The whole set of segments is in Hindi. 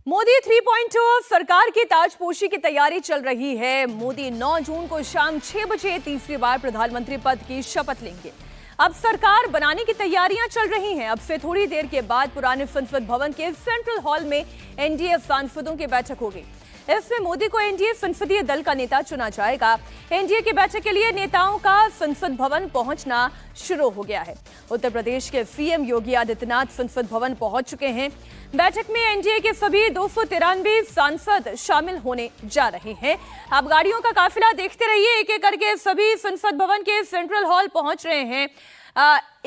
मोदी 3.0 सरकार की ताजपोशी की तैयारी चल रही है। मोदी 9 जून को शाम 6 बजे तीसरी बार प्रधानमंत्री पद की शपथ लेंगे। अब सरकार बनाने की तैयारियां चल रही हैं। अब से थोड़ी देर के बाद पुराने संसद भवन के सेंट्रल हॉल में एनडीए सांसदों की बैठक होगी। इसमें मोदी को एनडीए संसदीय दल का नेता चुना जाएगा। एनडीए की बैठक के लिए नेताओं का संसद भवन पहुंचना शुरू हो गया है। उत्तर प्रदेश के सीएम योगी आदित्यनाथ संसद भवन पहुंच चुके हैं। बैठक में एनडीए के सभी 293 सांसद शामिल होने जा रहे हैं। आप गाड़ियों का काफिला देखते रहिए, एक एक करके सभी संसद भवन के सेंट्रल हॉल पहुंच रहे हैं।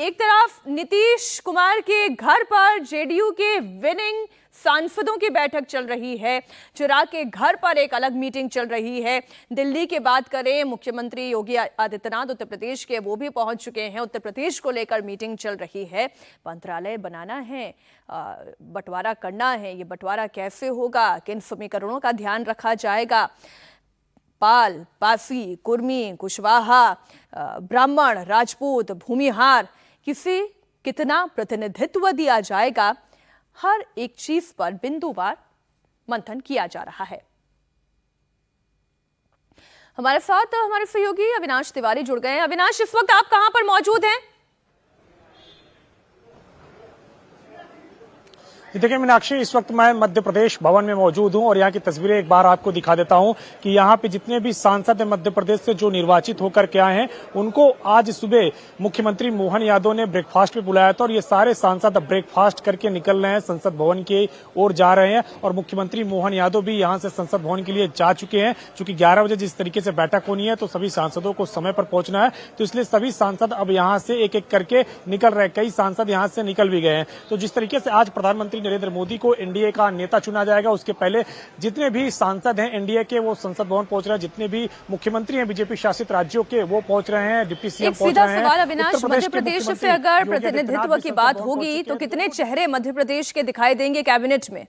एक तरफ नीतीश कुमार के घर पर जेडीयू के विनिंग सांसदों की बैठक चल रही है। चिराग के घर पर एक अलग मीटिंग चल रही है। दिल्ली की बात करें, मुख्यमंत्री योगी आदित्यनाथ उत्तर प्रदेश के, वो भी पहुंच चुके हैं। उत्तर प्रदेश को लेकर मीटिंग चल रही है। मंत्रालय बनाना है, बंटवारा करना है। ये बंटवारा कैसे होगा, किन समीकरणों का ध्यान रखा जाएगा, पाल, पासी, कुर्मी, कुशवाहा, ब्राह्मण, राजपूत, भूमिहार, किसे कितना प्रतिनिधित्व दिया जाएगा, हर एक चीज पर बिंदुवार मंथन किया जा रहा है। हमारे साथ हमारे सहयोगी अविनाश तिवारी जुड़ गए हैं। अविनाश, इस वक्त आप कहां पर मौजूद हैं? देखिए मीनाक्षी, इस वक्त मैं मध्य प्रदेश भवन में मौजूद हूं और यहाँ की तस्वीरें एक बार आपको दिखा देता हूं कि यहाँ पे जितने भी सांसद हैं मध्य प्रदेश से जो निर्वाचित होकर के आए हैं, उनको आज सुबह मुख्यमंत्री मोहन यादव ने ब्रेकफास्ट पे बुलाया था और ये सारे सांसद अब ब्रेकफास्ट करके निकल रहे हैं, संसद भवन की ओर जा रहे हैं। और मुख्यमंत्री मोहन यादव भी यहाँ से संसद भवन के लिए जा चुके हैं। चूंकि 11 बजे जिस तरीके से बैठक होनी है तो सभी सांसदों को समय पर पहुंचना है, तो इसलिए सभी सांसद अब यहाँ से एक एक करके निकल रहे हैं। कई सांसद यहाँ से निकल भी गए हैं। तो जिस तरीके से आज प्रधानमंत्री नरेंद्र मोदी को एनडीए का नेता चुना जाएगा, उसके पहले जितने भी सांसद हैं एनडीए के वो संसद भवन पहुंच रहे हैं। जितने भी मुख्यमंत्री हैं बीजेपी शासित राज्यों के वो पहुंच रहे हैं, डिप्टी सीएम पहुंच रहे हैं। सवाल अविनाश, मध्य प्रदेश से अगर प्रतिनिधित्व की बात होगी तो कितने चेहरे मध्य प्रदेश के दिखाई देंगे कैबिनेट में?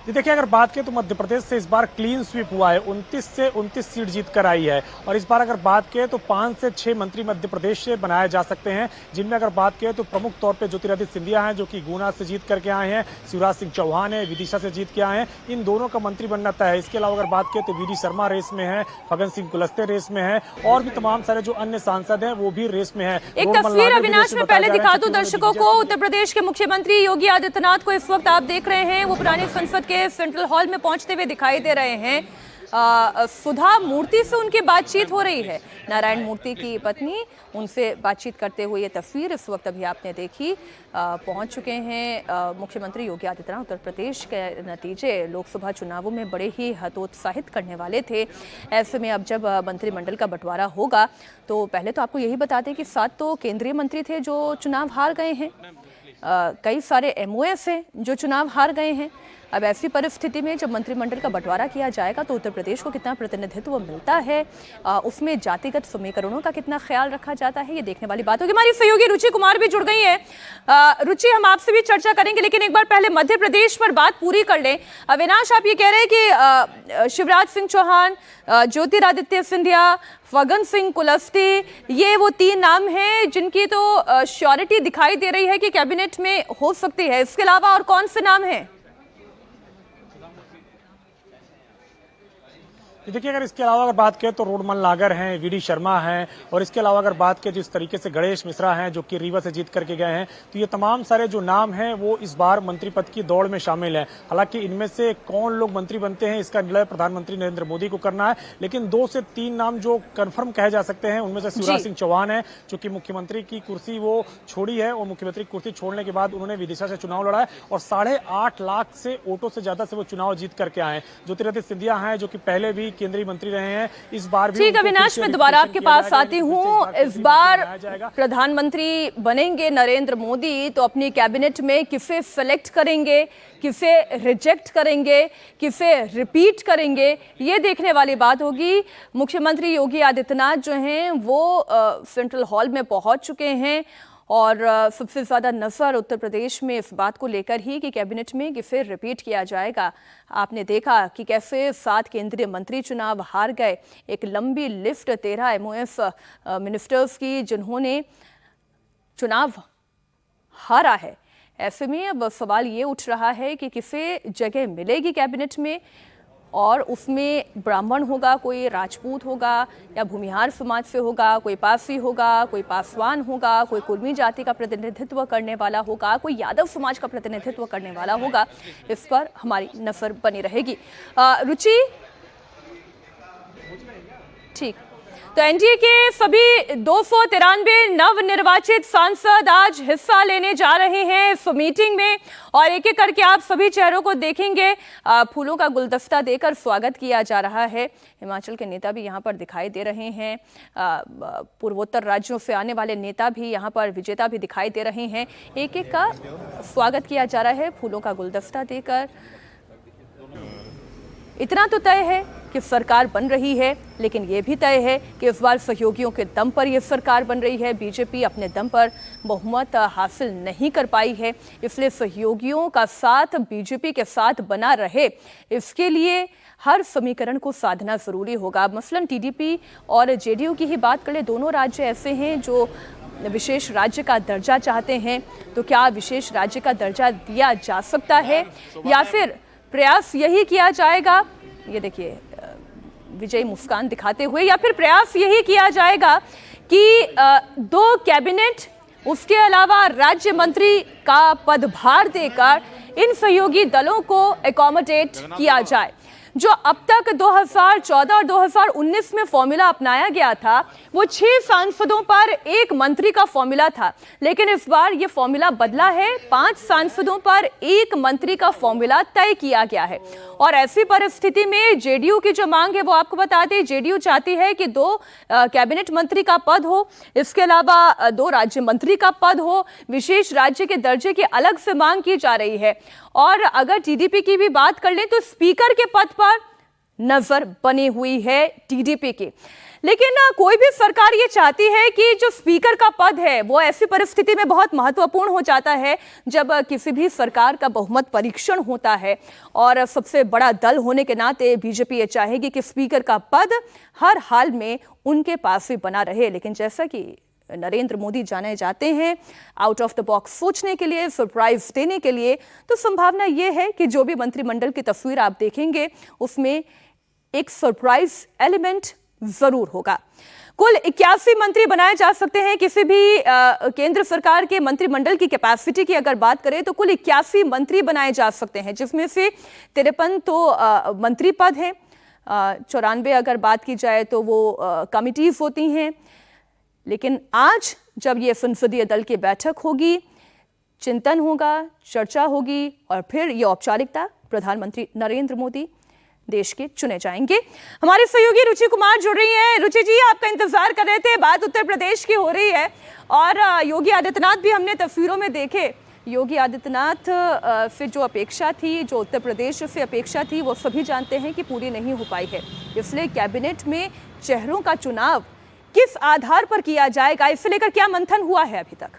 देखिए, अगर बात करें तो मध्य प्रदेश से इस बार क्लीन स्वीप हुआ है। 29 से 29 सीट जीत कर आई है। और इस बार अगर बात करें तो 5 से 6 मंत्री मध्य प्रदेश से बनाए जा सकते हैं, जिनमें अगर बात करें तो प्रमुख तौर पे ज्योतिरादित्य सिंधिया हैं जो कि गुना से जीत करके आए हैं, शिवराज सिंह चौहान है विदिशा से जीत के आए हैं। इन दोनों का मंत्री बनना तय है। इसके अलावा अगर बात करें तो वीडी शर्मा रेस में है, फगन सिंह कुलस्ते रेस में है और भी तमाम सारे जो अन्य सांसद हैं वो भी रेस में है। एक तस्वीर अविनाश में पहले दिखा दूं दर्शकों को। उत्तर प्रदेश के मुख्यमंत्री योगी आदित्यनाथ को इस वक्त आप देख रहे हैं, वो पुरानी संसद के सेंट्रल हॉल में पहुंचते हुए दिखाई दे रहे हैं। सुधा मूर्ति से उनकी बातचीत हो रही है, नारायण मूर्ति की पत्नी, उनसे बातचीत करते हुए ये तस्वीर इस वक्त अभी आपने देखी। पहुंच चुके हैं मुख्यमंत्री योगी आदित्यनाथ। उत्तर प्रदेश के नतीजे लोकसभा चुनावों में बड़े ही हतोत्साहित करने वाले थे। ऐसे में अब जब मंत्रिमंडल का बंटवारा होगा तो पहले तो आपको यही बता दें कि 7 तो केंद्रीय मंत्री थे जो चुनाव हार गए हैं। कई सारे एमओएस हैं जो चुनाव हार गए हैं। अब ऐसी परिस्थिति में जब मंत्रिमंडल का बंटवारा किया जाएगा तो उत्तर प्रदेश को कितना प्रतिनिधित्व मिलता है, उसमें जातिगत समीकरणों का कितना ख्याल रखा जाता है, ये देखने वाली बात होगी। हमारी सहयोगी रुचि कुमार भी जुड़ गई है। रुचि, हम आपसे भी चर्चा करेंगे, लेकिन एक बार पहले मध्य प्रदेश पर बात पूरी कर लें। अविनाश, आप ये कह रहे हैं कि शिवराज सिंह चौहान, ज्योतिरादित्य सिंधिया, फगन सिंह कुलस्ते, ये वो 3 नाम हैं जिनकी तो श्योरिटी दिखाई दे रही है कि कैबिनेट में हो सकती है। इसके अलावा और कौन से नाम हैं? देखिए, अगर इसके अलावा अगर बात करें तो रोडमल नागर हैं, वीडी शर्मा हैं और इसके अलावा अगर बात करें जिस तरीके से गणेश मिश्रा हैं जो कि रीवा से जीत करके गए हैं, तो ये तमाम सारे जो नाम हैं वो इस बार मंत्री पद की दौड़ में शामिल हैं। हालांकि इनमें से कौन लोग मंत्री बनते हैं इसका निर्णय प्रधानमंत्री नरेंद्र मोदी को करना है, लेकिन 2 से 3 नाम जो कंफर्म कहे जा सकते हैं उनमें से शिवराज सिंह चौहान है, जो कि मुख्यमंत्री की कुर्सी वो छोड़ी है और मुख्यमंत्री की कुर्सी छोड़ने के बाद उन्होंने विदिशा से चुनाव लड़ा है और 8.5 लाख से वोटों से ज्यादा से वो चुनाव जीत करके आए। ज्योतिरादित्य सिंधिया हैं जो कि पहले भी केंद्रीय मंत्री रहे हैं, इस बार भी। ठीक, अविनाश, मैं दोबारा आपके पास आती हूँ। इस बार प्रधानमंत्री बनेंगे नरेंद्र मोदी तो अपनी कैबिनेट में किसे सेलेक्ट करेंगे, किसे रिजेक्ट करेंगे, किसे रिपीट करेंगे, ये देखने वाली बात होगी। मुख्यमंत्री योगी आदित्यनाथ जो हैं वो सेंट्रल हॉल में पहुंच चुके हैं और सबसे ज़्यादा नज़र उत्तर प्रदेश में इस बात को लेकर ही कि कैबिनेट में किसे रिपीट किया जाएगा। आपने देखा कि कैसे 7 केंद्रीय मंत्री चुनाव हार गए। एक लंबी लिस्ट 13 एमओएस मिनिस्टर्स की जिन्होंने चुनाव हारा है। ऐसे में अब सवाल ये उठ रहा है कि किसे जगह मिलेगी कैबिनेट में, और उसमें ब्राह्मण होगा, कोई राजपूत होगा, या भूमिहार समाज से होगा, कोई पारसी होगा, कोई पासवान होगा, कोई कुर्मी जाति का प्रतिनिधित्व करने वाला होगा, कोई यादव समाज का प्रतिनिधित्व करने वाला होगा। इस पर हमारी नजर बनी रहेगी। रुचि, ठीक, तो एनडीए के सभी 293 नवनिर्वाचित सांसद आज हिस्सा लेने जा रहे हैं इस मीटिंग में, और एक एक करके आप सभी चेहरों को देखेंगे। फूलों का गुलदस्ता देकर स्वागत किया जा रहा है। हिमाचल के नेता भी यहां पर दिखाई दे रहे हैं, पूर्वोत्तर राज्यों से आने वाले नेता भी यहां पर, विजेता भी दिखाई दे रहे हैं। एक एक का स्वागत किया जा रहा है फूलों का गुलदस्ता देकर। इतना तो तय है कि सरकार बन रही है, लेकिन यह भी तय है कि इस बार सहयोगियों के दम पर यह सरकार बन रही है। बीजेपी अपने दम पर बहुमत हासिल नहीं कर पाई है, इसलिए सहयोगियों का साथ बीजेपी के साथ बना रहे, इसके लिए हर समीकरण को साधना जरूरी होगा। मसलन टीडीपी और जेडीयू की ही बात करें, दोनों राज्य ऐसे हैं जो विशेष राज्य का दर्जा चाहते हैं। तो क्या विशेष राज्य का दर्जा दिया जा सकता है, या फिर प्रयास यही किया जाएगा, ये देखिए विजय मुस्कान दिखाते हुए, या फिर प्रयास यही किया जाएगा कि 2 कैबिनेट, उसके अलावा राज्य मंत्री का पदभार देकर इन सहयोगी दलों को एकोमोडेट किया जाए। जो अब तक 2014 और 2019 में फॉर्मूला अपनाया गया था, वो 6 सांसदों पर 1 मंत्री का फॉर्मूला था, लेकिन इस बार ये फॉर्मूला बदला है। 5 सांसदों पर 1 मंत्री का फॉर्मूला तय किया गया है। और ऐसी परिस्थिति में जेडीयू की जो मांग है वो आपको बता दें, जेडीयू चाहती है कि 2 कैबिनेट मंत्री का पद हो, इसके अलावा 2 राज्य मंत्री का पद हो, विशेष राज्य के दर्जे की अलग से मांग की जा रही है। और अगर टीडीपी की भी बात कर लें तो स्पीकर के पद पर नजर बनी हुई है टीडीपी की। लेकिन कोई भी सरकार ये चाहती है कि जो स्पीकर का पद है वो ऐसी परिस्थिति में बहुत महत्वपूर्ण हो जाता है जब किसी भी सरकार का बहुमत परीक्षण होता है, और सबसे बड़ा दल होने के नाते बीजेपी ये चाहेगी कि स्पीकर का पद हर हाल में उनके पास ही बना रहे। लेकिन जैसा कि नरेंद्र मोदी जाने जाते हैं आउट ऑफ द बॉक्स सोचने के लिए, सरप्राइज देने के लिए, तो संभावना यह है कि जो भी मंत्रिमंडल की तस्वीर आप देखेंगे उसमें एक सरप्राइज एलिमेंट जरूर होगा। कुल 81 मंत्री बनाए जा सकते हैं किसी भी केंद्र सरकार के मंत्रिमंडल की कैपेसिटी की अगर बात करें तो कुल 81 मंत्री बनाए जा सकते हैं, जिसमें से 53 तो मंत्री पद हैं, 94 अगर बात की जाए तो वो कमिटीज होती हैं। लेकिन आज जब ये संसदीय दल की बैठक होगी, चिंतन होगा, चर्चा होगी, और फिर ये औपचारिकता प्रधानमंत्री नरेंद्र मोदी देश के चुने जाएंगे। हमारे सहयोगी रुचि कुमार जुड़ रही हैं। रुचि जी, आपका इंतजार कर रहे थे, बात उत्तर प्रदेश की हो रही है, और योगी आदित्यनाथ भी हमने तस्वीरों में देखे। योगी आदित्यनाथ से जो अपेक्षा थी, जो उत्तर प्रदेश से अपेक्षा थी, वो सभी जानते हैं कि पूरी नहीं हो पाई है। इसलिए कैबिनेट में चेहरों का चुनाव किस आधार पर किया जाएगा, इससे लेकर क्या मंथन हुआ है अभी तक?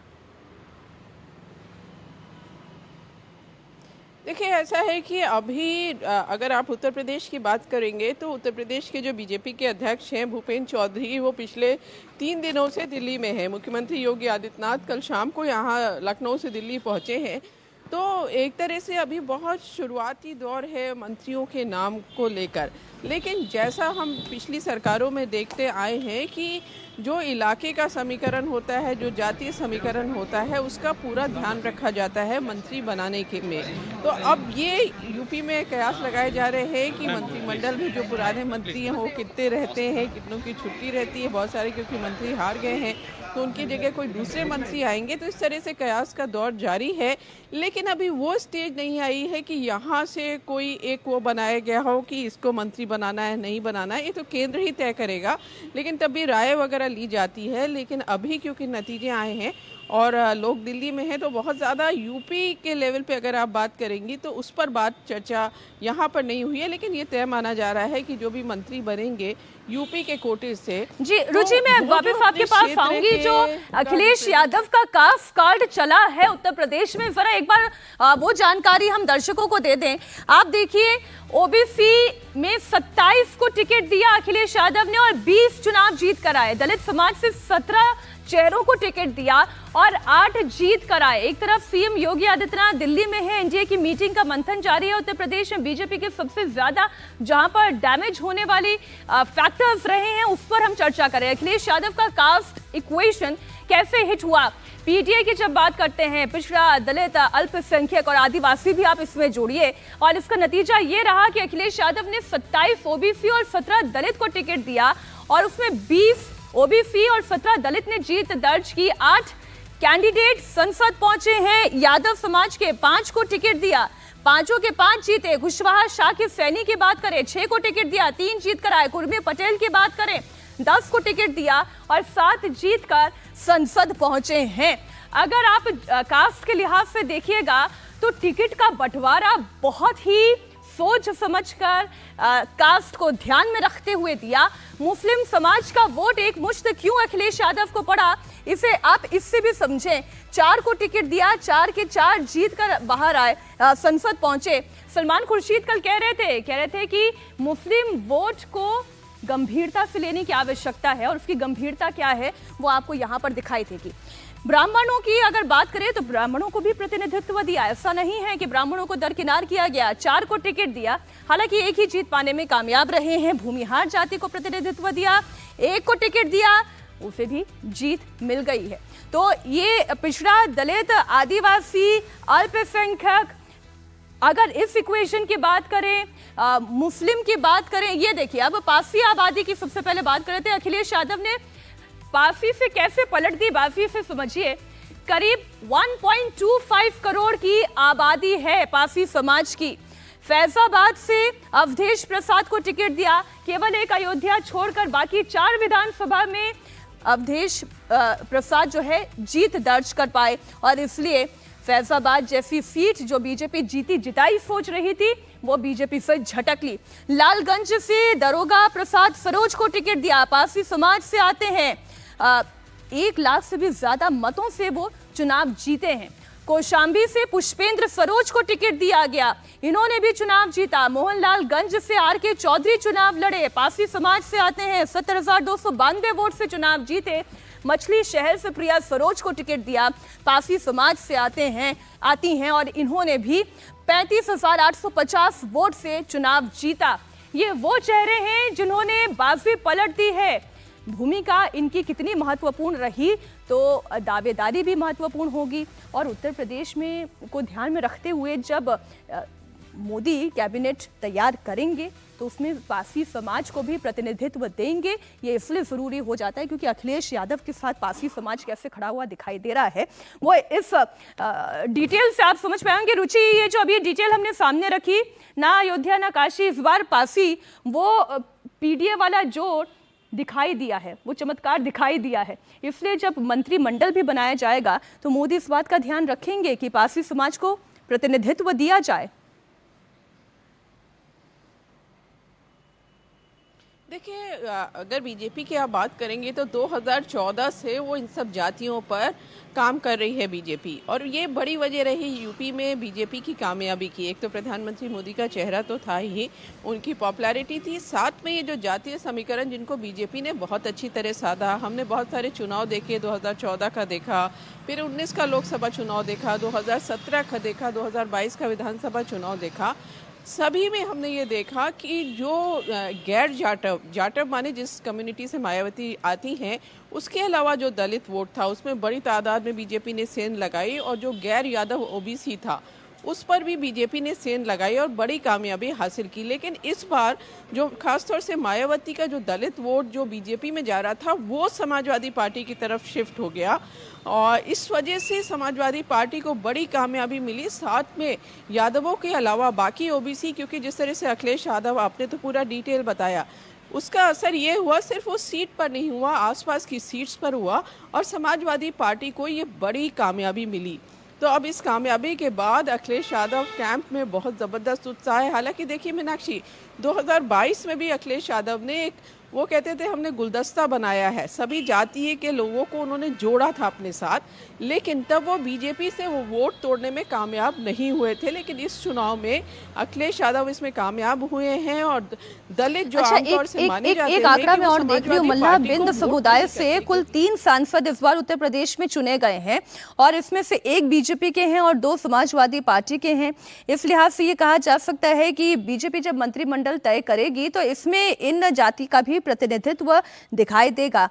देखिए, ऐसा है कि अभी अगर आप उत्तर प्रदेश की बात करेंगे तो उत्तर प्रदेश के जो बीजेपी के अध्यक्ष हैं भूपेंद्र चौधरी, वो पिछले 3 दिनों से दिल्ली में हैं। मुख्यमंत्री योगी आदित्यनाथ कल शाम को यहाँ लखनऊ से दिल्ली पहुँचे हैं। तो एक तरह से अभी बहुत शुरुआती दौर है मंत्रियों के नाम को लेकर, लेकिन जैसा हम पिछली सरकारों में देखते आए हैं कि जो इलाके का समीकरण होता है, जो जातीय समीकरण होता है, उसका पूरा ध्यान रखा जाता है मंत्री बनाने के में। तो अब ये यूपी में कयास लगाए जा रहे हैं कि मंत्रिमंडल में जो पुराने मंत्री हैं वो कितने रहते हैं, कितनों की छुट्टी रहती है, बहुत सारे क्योंकि मंत्री हार गए हैं तो उनकी जगह कोई दूसरे मंत्री आएंगे। तो इस तरह से कयास का दौर जारी है, लेकिन अभी वो स्टेज नहीं आई है कि यहाँ से कोई एक वो बनाया गया हो कि इसको मंत्री बनाना है, नहीं बनाना है। ये तो केंद्र ही तय करेगा, लेकिन तब भी राय वगैरह ली जाती है। लेकिन अभी क्योंकि नतीजे आए हैं और लोग दिल्ली में हैं, तो बहुत ज़्यादा यूपी के लेवल पे अगर आप बात करेंगी तो उस पर बात चर्चा यहाँ पर नहीं हुई है। लेकिन ये तय माना जा रहा है कि जो भी मंत्री बनेंगे यूपी के कोटे से। जी रुचि, मैं वापस आपके पास आऊंगी। जो अखिलेश यादव का काफ कार्ड चला है उत्तर प्रदेश में, जरा एक बार वो जानकारी हम दर्शकों को दे दें। आप देखिए, ओबीसी में 27 को टिकट दिया अखिलेश यादव ने और 20 चुनाव जीत कर आए। दलित समाज से 17 चेहरों को टिकट दिया और 8 जीत कराए। एक तरफ सीएम योगी आदित्यनाथ दिल्ली में है, एनडीए की मीटिंग का मंथन जारी है। उत्तर प्रदेश में बीजेपी के सबसे ज्यादा जहां पर डैमेज होने वाली फैक्टर्स रहे हैं उस पर हम चर्चा करें। अखिलेश यादव का कास्ट इक्वेशन कैसे हिट हुआ, पीटीआई की जब बात करते हैं, पिछड़ा, दलित, अल्पसंख्यक और आदिवासी भी आप इसमें जोड़िए, और इसका नतीजा ये रहा कि अखिलेश यादव ने 27 ओबीसी और 17 दलित को टिकट दिया और उसमें 20 ओबीसी और 17 दलित ने जीत दर्ज की। 8 कैंडिडेट संसद पहुंचे हैं। यादव समाज के 5 को टिकट दिया, 5 के 5 जीते। कुशवाहा शाह के सैनी की बात करें, 6 को टिकट दिया, 3 जीत कर आए। कुर्मी पटेल की बात करें, 10 को टिकट दिया और 7 जीत कर संसद पहुंचे हैं। अगर आप कास्ट के लिहाज से देखिएगा तो टिकट का बंटवारा बहुत ही सोच समझकर कास्ट को ध्यान में रखते हुए दिया। मुस्लिम समाज का वोट एक मुश्त क्यों अखिलेश यादव को पड़ा, इसे आप इससे भी समझें। 4 को टिकट दिया, 4 के 4 जीत कर बाहर आए, संसद पहुंचे। सलमान खुर्शीद कल कह रहे थे कि मुस्लिम वोट को गंभीरता से लेने की आवश्यकता है और उसकी गंभीरता क्या है वो आपको यहाँ पर दिखाई देगी। ब्राह्मणों की अगर बात करें तो ब्राह्मणों को भी प्रतिनिधित्व दिया, ऐसा नहीं है कि ब्राह्मणों को दरकिनार किया गया। 4 को टिकट दिया, हालांकि एक ही जीत पाने में कामयाब रहे हैं। भूमिहार जाति को प्रतिनिधित्व दिया, 1 को टिकट दिया, उसे भी जीत मिल गई है। तो ये पिछड़ा, दलित, आदिवासी, अल्पसंख्यक, अगर इस इक्वेशन की बात करें, मुस्लिम की बात करें, ये देखिए। अब पासी आबादी की सबसे पहले बात कर रहे थे, अखिलेश यादव ने पासी से कैसे पलट दी, पासी से समझिए। करीब 1.25 करोड़ की आबादी है पासी समाज की। फैजाबाद से अवधेश प्रसाद को टिकट दिया, केवल एक अयोध्या छोड़कर बाकी 4 विधानसभा में अवधेश प्रसाद जो है जीत दर्ज कर पाए और इसलिए फैजाबाद जैसी सीट जो बीजेपी जिताई सोच रही थी वो बीजेपी से झटक ली। लालगंज से दरोगा प्रसाद सरोज को टिकट दिया, पासी समाज से आते हैं, 1 लाख से भी ज्यादा मतों से वो चुनाव जीते हैं। कौशाम्बी से पुष्पेंद्र सरोज को टिकट दिया गया, इन्होंने भी चुनाव जीता। मोहनलालगंज से आर.के. चौधरी चुनाव लड़े, पासी समाज से आते हैं, 70,292 वोट से चुनाव जीते। मछली शहर से प्रिया सरोज को टिकट दिया, पासी समाज से आती हैं और इन्होंने भी 35,850 वोट से चुनाव जीता। ये वो चेहरे हैं जिन्होंने बाजी पलट दी है। भूमिका इनकी कितनी महत्वपूर्ण रही तो दावेदारी भी महत्वपूर्ण होगी। और उत्तर प्रदेश में को ध्यान में रखते हुए जब मोदी कैबिनेट तैयार करेंगे तो उसमें पासी समाज को भी प्रतिनिधित्व देंगे। ये इसलिए जरूरी हो जाता है क्योंकि अखिलेश यादव के साथ पासी समाज कैसे खड़ा हुआ दिखाई दे रहा है वो इस डिटेल से आप समझ पाएंगे। रुचि, ये जो अभी डिटेल हमने सामने रखी, ना अयोध्या ना काशी, इस बार पासी, वो पीडीए वाला जो दिखाई दिया है, वो चमत्कार दिखाई दिया है। इसलिए जब मंत्रिमंडल भी बनाया जाएगा तो मोदी इस बात का ध्यान रखेंगे कि पासी समाज को प्रतिनिधित्व दिया जाए। देखिए, अगर बीजेपी की आप बात करेंगे तो 2014 से वो इन सब जातियों पर काम कर रही है बीजेपी, और ये बड़ी वजह रही यूपी में बीजेपी की कामयाबी की। एक तो प्रधानमंत्री मोदी का चेहरा तो था ही, उनकी पॉपुलैरिटी थी, साथ में ये जो जातीय समीकरण जिनको बीजेपी ने बहुत अच्छी तरह साधा। हमने बहुत सारे चुनाव देखे, 2014 का देखा, फिर 19 का लोकसभा चुनाव देखा, 2017 का देखा, 2022 का विधानसभा चुनाव देखा। सभी में हमने ये देखा कि जो गैर जाटव माने जिस कम्युनिटी से मायावती आती हैं, उसके अलावा जो दलित वोट था उसमें बड़ी तादाद में बीजेपी ने सेंध लगाई, और जो गैर यादव ओबीसी था उस पर भी बीजेपी ने सेंध लगाई और बड़ी कामयाबी हासिल की। लेकिन इस बार जो खासतौर से मायावती का जो दलित वोट जो बीजेपी में जा रहा था वो समाजवादी पार्टी की तरफ शिफ्ट हो गया, और इस वजह से समाजवादी पार्टी को बड़ी कामयाबी मिली। साथ में यादवों के अलावा बाकी ओबीसी, क्योंकि जिस तरह से अखिलेश यादव, आपने तो पूरा डिटेल बताया, उसका असर ये हुआ सिर्फ उस सीट पर नहीं हुआ, आसपास की सीट्स पर हुआ, और समाजवादी पार्टी को ये बड़ी कामयाबी मिली। तो अब इस कामयाबी के बाद अखिलेश यादव कैंप में बहुत ज़बरदस्त उत्साह है। हालांकि देखिए मीनाक्षी, 2022 में भी अखिलेश यादव ने एक वो कहते थे हमने गुलदस्ता बनाया है, सभी जाति के लोगों को उन्होंने जोड़ा था अपने साथ, लेकिन तब वो बीजेपी से वो वोट तोड़ने में कामयाब नहीं हुए थे। लेकिन इस चुनाव में अखिलेश यादव इसमें कामयाब हुए हैं और दलित जो आमतौर से माने जाते हैं, एक आंकड़ा मैं वो और देख रही हूँ, समाजवादी मल्ला पार्टी को बिंद वोट समुदाय नहीं से करते। कुल 3 सांसद इस बार उत्तर प्रदेश में चुने गए हैं और इसमें से 1 बीजेपी के हैं और 2 समाजवादी पार्टी के हैं। इस लिहाज से ये कहा जा सकता है कि बीजेपी जब मंत्रिमंडल तय करेगी तो इसमें इन जाति का भी प्रतिनिधित्व दिखाई देगा।